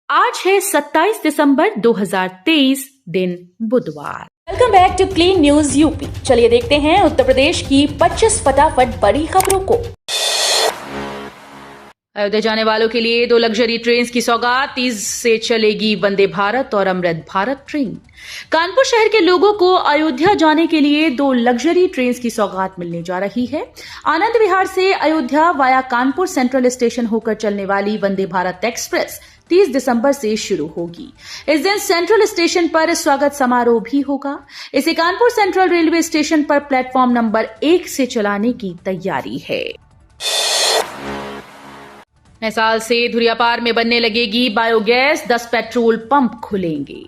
आज है 27 दिसंबर 2023, दिन बुधवार। Welcome back to clean news UP. चलिए देखते हैं उत्तर प्रदेश की 25 फटाफट बड़ी खबरों को। अयोध्या जाने वालों के लिए 2 लग्जरी ट्रेन की सौगात। 30 से चलेगी वंदे भारत और अमृत भारत ट्रेन। कानपुर शहर के लोगों को अयोध्या जाने के लिए 2 लग्जरी ट्रेन की सौगात मिलने जा रही है। आनंद विहार से Ayodhya via Kanpur central station होकर चलने वाली वंदे भारत एक्सप्रेस 30 दिसंबर से शुरू होगी। इस दिन सेंट्रल स्टेशन पर स्वागत समारोह भी होगा। इसे कानपुर सेंट्रल रेलवे स्टेशन पर प्लेटफॉर्म नंबर 1 से चलाने की तैयारी है। नए साल से धुरियापार में बनने लगेगी बायोगैस। 10 पेट्रोल पंप खुलेंगे।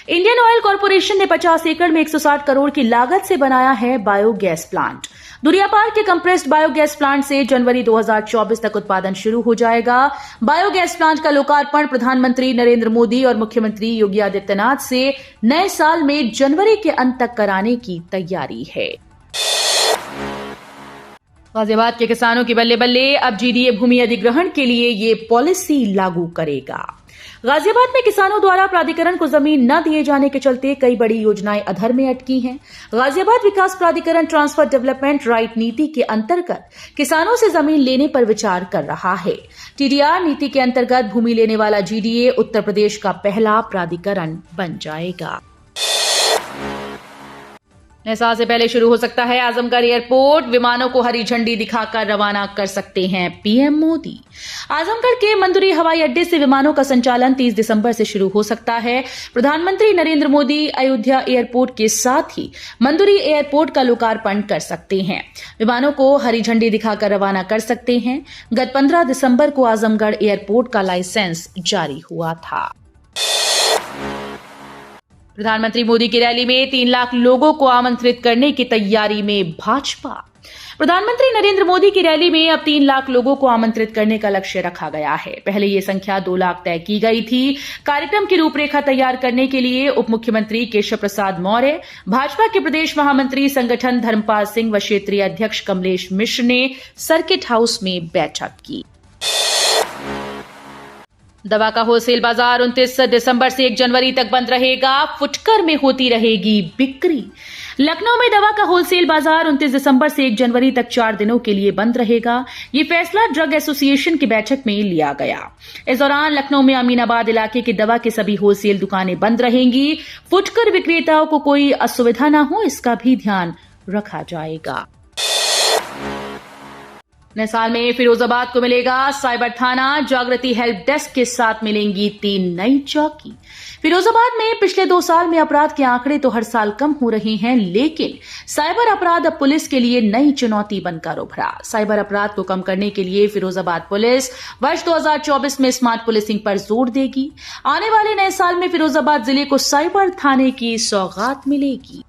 इंडियन ऑयल कॉर्पोरेशन ने 50 एकड़ में 160 करोड़ की लागत से बनाया है बायोगैस प्लांट। धुरियापार के कंप्रेस्ड बायोगैस प्लांट से जनवरी 2024 तक उत्पादन शुरू हो जाएगा। बायोगैस प्लांट का लोकार्पण प्रधानमंत्री नरेंद्र मोदी और मुख्यमंत्री योगी आदित्यनाथ से नए साल में जनवरी के अंत तक कराने की तैयारी है। गाजियाबाद के किसानों की बल्ले बल्ले, अब जीडीए भूमि अधिग्रहण के लिए ये पॉलिसी लागू करेगा। गाजियाबाद में किसानों द्वारा प्राधिकरण को जमीन न दिए जाने के चलते कई बड़ी योजनाएं अधर में अटकी हैं। गाजियाबाद विकास प्राधिकरण ट्रांसफर डेवलपमेंट राइट नीति के अंतर्गत किसानों से जमीन लेने पर विचार कर रहा है। टीडीआर नीति के अंतर्गत भूमि लेने वाला जीडीए उत्तर प्रदेश का पहला प्राधिकरण बन जाएगा। नए साल से पहले शुरू हो सकता है आजमगढ़ एयरपोर्ट। विमानों को हरी झंडी दिखाकर रवाना कर सकते हैं पीएम मोदी। आजमगढ़ के मंदुरी हवाई अड्डे से विमानों का संचालन 30 दिसंबर से शुरू हो सकता है। प्रधानमंत्री नरेंद्र मोदी अयोध्या एयरपोर्ट के साथ ही मंदुरी एयरपोर्ट का लोकार्पण कर सकते हैं। विमानों को हरी झंडी दिखाकर रवाना कर सकते हैं। गत 15 दिसंबर को आजमगढ़ एयरपोर्ट का लाइसेंस जारी हुआ था। प्रधानमंत्री मोदी की रैली में 3 लाख लोगों को आमंत्रित करने की तैयारी में भाजपा। प्रधानमंत्री नरेंद्र मोदी की रैली में अब 3 लाख लोगों को आमंत्रित करने का लक्ष्य रखा गया है। पहले ये संख्या 2 लाख तय की गई थी। कार्यक्रम की रूपरेखा तैयार करने के लिए उप मुख्यमंत्री केशव प्रसाद मौर्य, भाजपा के प्रदेश महामंत्री संगठन धर्मपाल सिंह व क्षेत्रीय अध्यक्ष कमलेश मिश्र ने सर्किट हाउस में बैठक की। दवा का होलसेल बाजार 29 दिसंबर से 1 जनवरी तक बंद रहेगा। फुटकर में होती रहेगी बिक्री। लखनऊ में दवा का होलसेल बाजार 29 दिसंबर से 1 जनवरी तक 4 दिनों के लिए बंद रहेगा। ये फैसला ड्रग एसोसिएशन की बैठक में लिया गया। इस दौरान लखनऊ में अमीनाबाद इलाके की दवा की सभी होलसेल दुकानें बंद रहेंगी। फुटकर विक्रेताओं को कोई असुविधा न हो, इसका भी ध्यान रखा जाएगा। नए साल में फिरोजाबाद को मिलेगा साइबर थाना। जागृति हेल्प डेस्क के साथ मिलेंगी 3 नई चौकी। फिरोजाबाद में पिछले 2 साल में अपराध के आंकड़े तो हर साल कम हो रहे हैं, लेकिन साइबर अपराध अब पुलिस के लिए नई चुनौती बनकर उभरा। साइबर अपराध को कम करने के लिए फिरोजाबाद पुलिस वर्ष 2024 में स्मार्ट पुलिसिंग पर जोर देगी। आने वाले नए साल में फिरोजाबाद जिले को साइबर थाने की सौगात मिलेगी।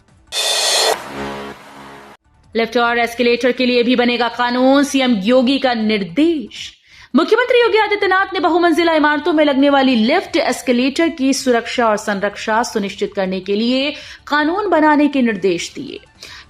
लिफ्ट और एस्केलेटर के लिए भी बनेगा कानून। सीएम योगी का निर्देश। मुख्यमंत्री योगी आदित्यनाथ ने बहुमंजिला इमारतों में लगने वाली लिफ्ट, एस्केलेटर की सुरक्षा और संरक्षा सुनिश्चित करने के लिए कानून बनाने के निर्देश दिए।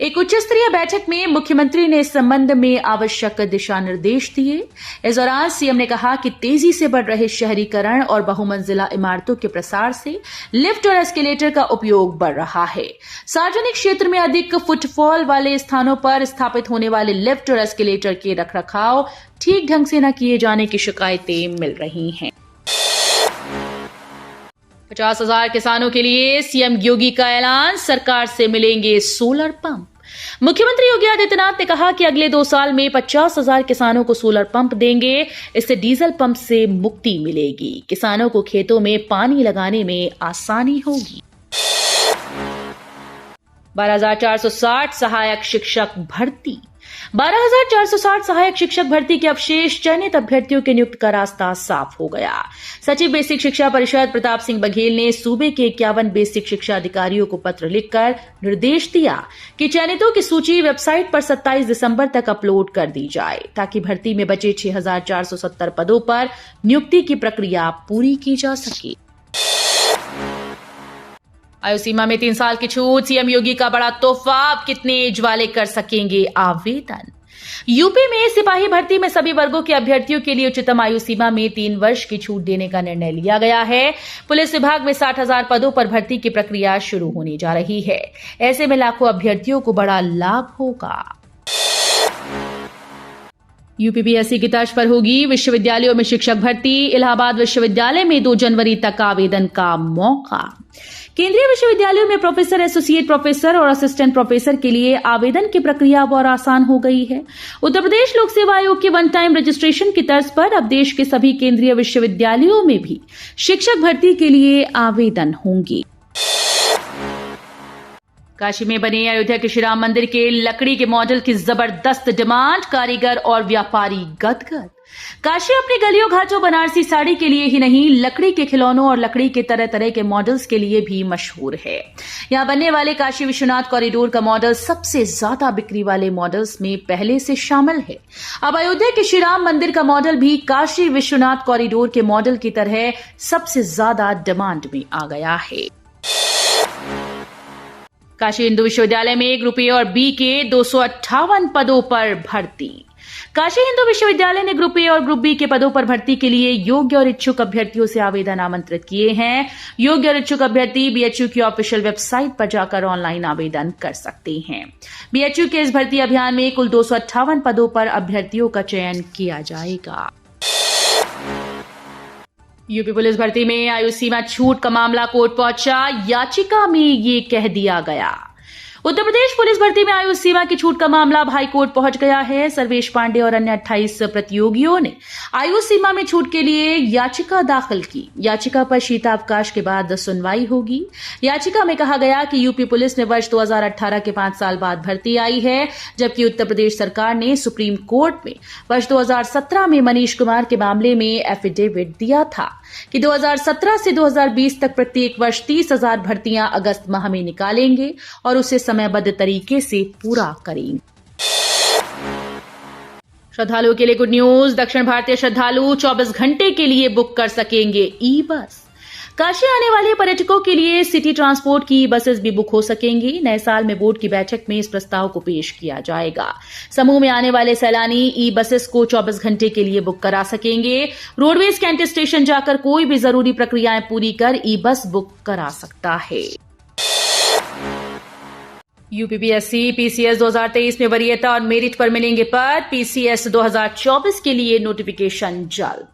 एक उच्च स्तरीय बैठक में मुख्यमंत्री ने इस संबंध में आवश्यक दिशा निर्देश दिए। इस दौरान सीएम ने कहा कि तेजी से बढ़ रहे शहरीकरण और बहुमंजिला इमारतों के प्रसार से लिफ्ट और एस्केलेटर का उपयोग बढ़ रहा है। सार्वजनिक क्षेत्र में अधिक फुटफॉल वाले स्थानों पर स्थापित होने वाले लिफ्ट और एस्केलेटर के रखरखाव ठीक ढंग से न किए जाने की शिकायतें मिल रही हैं। 50,000 किसानों के लिए सीएम योगी का ऐलान। सरकार से मिलेंगे सोलर पंप। मुख्यमंत्री योगी आदित्यनाथ ने कहा कि अगले 2 साल में 50,000 किसानों को सोलर पंप देंगे। इससे डीजल पंप से मुक्ति मिलेगी। किसानों को खेतों में पानी लगाने में आसानी होगी। 12,460 सहायक शिक्षक भर्ती। 12,460 सहायक शिक्षक भर्ती के अवशेष चयनित अभ्यर्थियों के नियुक्त का रास्ता साफ हो गया। सचिव बेसिक शिक्षा परिषद प्रताप सिंह बघेल ने सूबे के 51 बेसिक शिक्षा अधिकारियों को पत्र लिखकर निर्देश दिया कि चयनितों की सूची वेबसाइट पर 27 दिसंबर तक अपलोड कर दी जाए, ताकि भर्ती में बचे 6,470 पदों पर नियुक्ति की प्रक्रिया पूरी की जा सके। आयु सीमा में 3 साल की छूट। सीएम योगी का बड़ा तोहफा। अब कितने एज वाले कर सकेंगे आवेदन। यूपी में सिपाही भर्ती में सभी वर्गों के अभ्यर्थियों के लिए उच्चतम आयु सीमा में 3 वर्ष की छूट देने का निर्णय लिया गया है। पुलिस विभाग में 60,000 पदों पर भर्ती की प्रक्रिया शुरू होने जा रही है। ऐसे में लाखों अभ्यर्थियों को बड़ा लाभ होगा। यूपीपीएससी की तर्ज पर होगी विश्वविद्यालयों में शिक्षक भर्ती। इलाहाबाद विश्वविद्यालय में 2 जनवरी तक आवेदन का मौका। केंद्रीय विश्वविद्यालयों में प्रोफेसर, एसोसिएट प्रोफेसर और असिस्टेंट प्रोफेसर के लिए आवेदन की प्रक्रिया अब और आसान हो गई है। उत्तर प्रदेश लोक सेवा आयोग के वन टाइम रजिस्ट्रेशन की तर्ज पर अब देश के सभी केंद्रीय विश्वविद्यालयों में भी शिक्षक भर्ती के लिए आवेदन होंगे। काशी में बने अयोध्या के श्री राम मंदिर के लकड़ी के मॉडल की जबरदस्त डिमांड, कारीगर और व्यापारी गदगद। काशी अपनी गलियों घाटों बनारसी साड़ी के लिए ही नहीं, लकड़ी के खिलौनों और लकड़ी के तरह तरह के मॉडल्स के लिए भी मशहूर है। यहां बनने वाले काशी विश्वनाथ कॉरिडोर का मॉडल सबसे ज्यादा बिक्री वाले मॉडल्स में पहले से शामिल है। अब अयोध्या के श्री राम मंदिर का मॉडल भी काशी विश्वनाथ कॉरिडोर के मॉडल की तरह सबसे ज्यादा डिमांड में आ गया है। काशी हिंदू विश्वविद्यालय में ग्रुप ए और बी के 258 पदों पर भर्ती। काशी हिंदू विश्वविद्यालय ने ग्रुप ए और ग्रुप बी के पदों पर भर्ती के लिए योग्य और इच्छुक अभ्यर्थियों से आवेदन आमंत्रित किए हैं। योग्य और इच्छुक अभ्यर्थी बीएचयू की ऑफिशियल वेबसाइट पर जाकर ऑनलाइन आवेदन कर सकते हैं। बीएचयू के इस भर्ती अभियान में कुल 258 पदों पर अभ्यर्थियों का चयन किया जाएगा। यूपी पुलिस भर्ती में आयु सीमा छूट का मामला कोर्ट पहुंचा। याचिका में ये कह दिया गया। उत्तर प्रदेश पुलिस भर्ती में आयु सीमा की छूट का मामला अब हाईकोर्ट पहुंच गया है। सर्वेश पांडे और अन्य 28 प्रतियोगियों ने आयु सीमा में छूट के लिए याचिका दाखिल की। याचिका पर शीतावकाश के बाद सुनवाई होगी। याचिका में कहा गया कि यूपी पुलिस ने वर्ष 2018 के 5 साल बाद भर्ती आई है, जबकि उत्तर प्रदेश सरकार ने सुप्रीम कोर्ट में वर्ष 2017 में मनीष कुमार के मामले में एफिडेविट दिया था कि 2017 से 2020 तक प्रत्येक वर्ष 30,000 भर्तियां अगस्त माह में निकालेंगे और उसे समयबद्ध तरीके से पूरा करेंगे। श्रद्धालुओं के लिए गुड न्यूज। दक्षिण भारतीय श्रद्धालु 24 घंटे के लिए बुक कर सकेंगे ई बस। काशी आने वाले पर्यटकों के लिए सिटी ट्रांसपोर्ट की बसेस भी बुक हो सकेंगी। नए साल में बोर्ड की बैठक में इस प्रस्ताव को पेश किया जाएगा। समूह में आने वाले सैलानी ई बसेस को 24 घंटे के लिए बुक करा सकेंगे। रोडवेज कैंट स्टेशन जाकर कोई भी जरूरी प्रक्रियाएं पूरी कर ई बस बुक करा सकता है। यूपीपीएससी पीसीएस 2023 में वरीयता और मेरिट पर मिलेंगे पद। पीसीएस 2024 के लिए नोटिफिकेशन जल्द।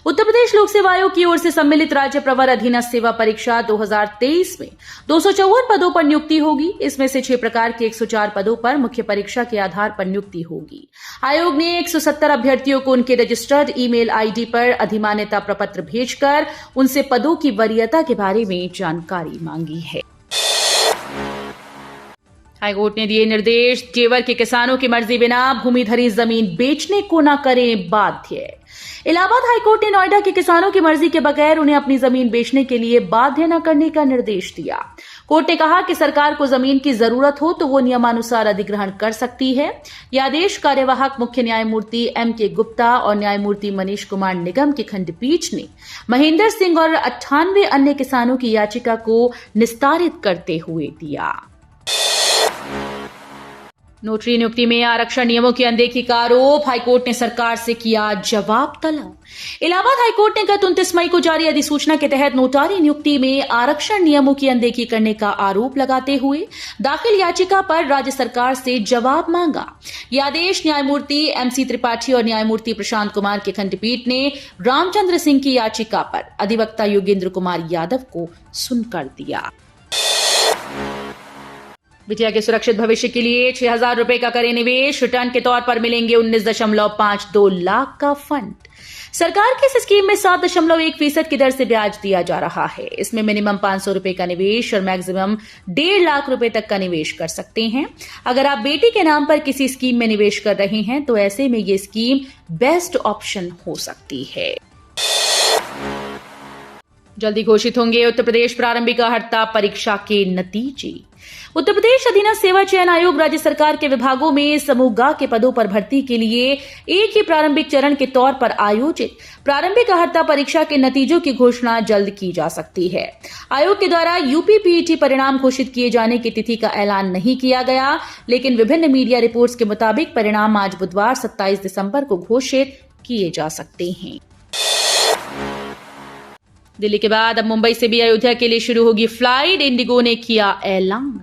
उत्तर प्रदेश लोक सेवा आयोग की ओर से सम्मिलित राज्य प्रवर अधीनस्थ सेवा परीक्षा 2023 में 254 पदों पर नियुक्ति होगी। इसमें से 6 प्रकार के 104 पदों पर मुख्य परीक्षा के आधार पर नियुक्ति होगी। आयोग ने 170 अभ्यर्थियों को उनके रजिस्टर्ड ईमेल आईडी पर अधिमान्यता प्रपत्र भेजकर उनसे पदों की वरीयता के बारे में जानकारी मांगी है। हाईकोर्ट ने दिए निर्देश, जेवर के किसानों की मर्जी बिना भूमिधरी जमीन बेचने को न करें बाध्य। इलाहाबाद हाईकोर्ट ने नोएडा के किसानों की मर्जी के बगैर उन्हें अपनी जमीन बेचने के लिए बाध्य न करने का निर्देश दिया। कोर्ट ने कहा कि सरकार को जमीन की जरूरत हो तो वो नियमानुसार अधिग्रहण कर सकती है। यह आदेश कार्यवाहक मुख्य न्यायमूर्ति M.K. गुप्ता और न्यायमूर्ति मनीष कुमार निगम की खंडपीठ ने महेंद्र सिंह और 98 अन्य किसानों की याचिका को निस्तारित करते हुए दिया। नोटरी नियुक्ति में आरक्षण नियमों की अनदेखी का आरोप। हाईकोर्ट ने सरकार से किया जवाब तलब। इलाहाबाद हाईकोर्ट ने गत 29 मई को जारी अधिसूचना के तहत नोटारी नियुक्ति में आरक्षण नियमों की अनदेखी करने का आरोप लगाते हुए दाखिल याचिका पर राज्य सरकार से जवाब मांगा। यह आदेश न्यायमूर्ति MC त्रिपाठी और न्यायमूर्ति प्रशांत कुमार की खंडपीठ ने रामचंद्र सिंह की याचिका पर अधिवक्ता योगेंद्र कुमार यादव को सुनकर दिया। बिटिया के सुरक्षित भविष्य के लिए 6,000 रुपए का करें निवेश। रिटर्न के तौर पर मिलेंगे 19.52 लाख का फंड। सरकार की इस स्कीम में 7.1% की दर से ब्याज दिया जा रहा है। इसमें मिनिमम 500 रुपए का निवेश और मैक्सिमम 1.5 लाख रुपए तक का निवेश कर सकते हैं। अगर आप बेटी के नाम पर किसी स्कीम में निवेश कर रहे हैं तो ऐसे में ये स्कीम बेस्ट ऑप्शन हो सकती है। जल्दी घोषित होंगे उत्तर प्रदेश प्रारंभिक अर्हता परीक्षा के नतीजे। उत्तर प्रदेश अधीनस्थ सेवा चयन आयोग राज्य सरकार के विभागों में समूह ग के पदों पर भर्ती के लिए एक ही प्रारंभिक चरण के तौर पर आयोजित प्रारंभिक अर्हता परीक्षा के नतीजों की घोषणा जल्द की जा सकती है। आयोग के द्वारा यूपी पीईटी परिणाम घोषित किए जाने की तिथि का ऐलान नहीं किया गया, लेकिन विभिन्न मीडिया रिपोर्ट्स के मुताबिक परिणाम आज बुधवार 27 दिसंबर को घोषित किए जा सकते हैं। दिल्ली के बाद अब मुंबई से भी अयोध्या के लिए शुरू होगी फ्लाइट। इंडिगो ने किया ऐलान।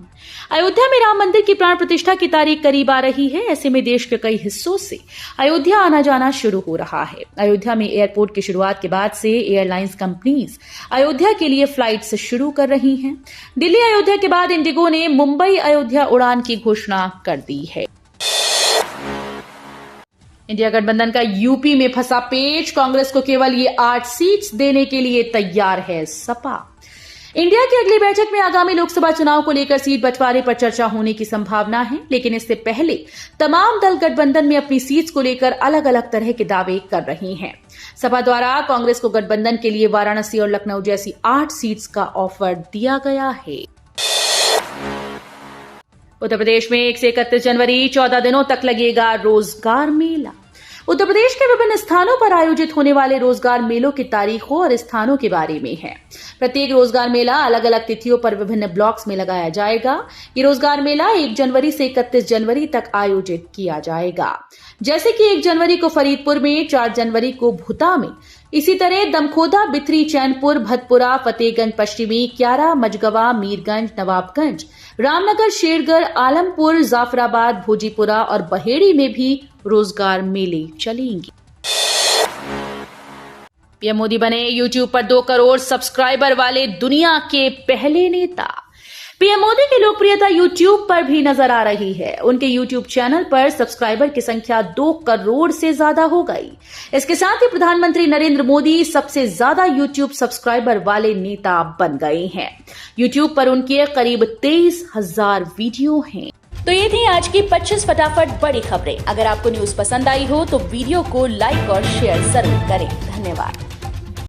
अयोध्या में राम मंदिर की प्राण प्रतिष्ठा की तारीख करीब आ रही है। ऐसे में देश के कई हिस्सों से अयोध्या आना जाना शुरू हो रहा है। अयोध्या में एयरपोर्ट की शुरुआत के बाद से एयरलाइंस कंपनीज अयोध्या के लिए फ्लाइट्स शुरू कर रही हैं। दिल्ली अयोध्या के बाद इंडिगो ने मुंबई अयोध्या उड़ान की घोषणा कर दी है। इंडिया गठबंधन का यूपी में फंसा पेच। कांग्रेस को केवल ये 8 सीट्स देने के लिए तैयार है सपा। इंडिया की अगली बैठक में आगामी लोकसभा चुनाव को लेकर सीट बंटवारे पर चर्चा होने की संभावना है, लेकिन इससे पहले तमाम दल गठबंधन में अपनी सीट्स को लेकर अलग अलग तरह के दावे कर रहे हैं। सपा द्वारा कांग्रेस को गठबंधन के लिए वाराणसी और लखनऊ जैसी 8 सीट्स का ऑफर दिया गया है। उत्तर प्रदेश में 1 से 31 जनवरी 14 दिनों तक लगेगा रोजगार मेला। उत्तर प्रदेश के विभिन्न स्थानों पर आयोजित होने वाले रोजगार मेलों की तारीखों और स्थानों के बारे में है। प्रत्येक रोजगार मेला अलग अलग तिथियों पर विभिन्न ब्लॉक्स में लगाया जाएगा। ये रोजगार मेला 1 जनवरी से 31 जनवरी तक आयोजित किया जाएगा। जैसे कि 1 जनवरी को फरीदपुर में, 4 जनवरी को भुता में, इसी तरह दमखोदा, बिथरी, चैनपुर, भतपुरा, फतेहगंज पश्चिमी, क्यारा, मझगवा, मीरगंज, नवाबगंज, रामनगर, शेरगढ़, आलमपुर, जाफराबाद, भोजीपुरा और बहेड़ी में भी रोजगार मेले चलेंगे। पीएम मोदी बने यूट्यूब पर 2 करोड़ सब्सक्राइबर वाले दुनिया के पहले नेता। पीएम मोदी की लोकप्रियता यूट्यूब पर भी नजर आ रही है। उनके यूट्यूब चैनल पर सब्सक्राइबर की संख्या 2 करोड़ से ज्यादा हो गई। इसके साथ ही प्रधानमंत्री नरेंद्र मोदी सबसे ज्यादा यूट्यूब सब्सक्राइबर वाले नेता बन गए हैं। यूट्यूब पर उनके करीब 23,000 वीडियो हैं। तो ये थी आज की 25 फटाफट बड़ी खबरें। अगर आपको न्यूज पसंद आई हो तो वीडियो को लाइक और शेयर जरूर करें। धन्यवाद।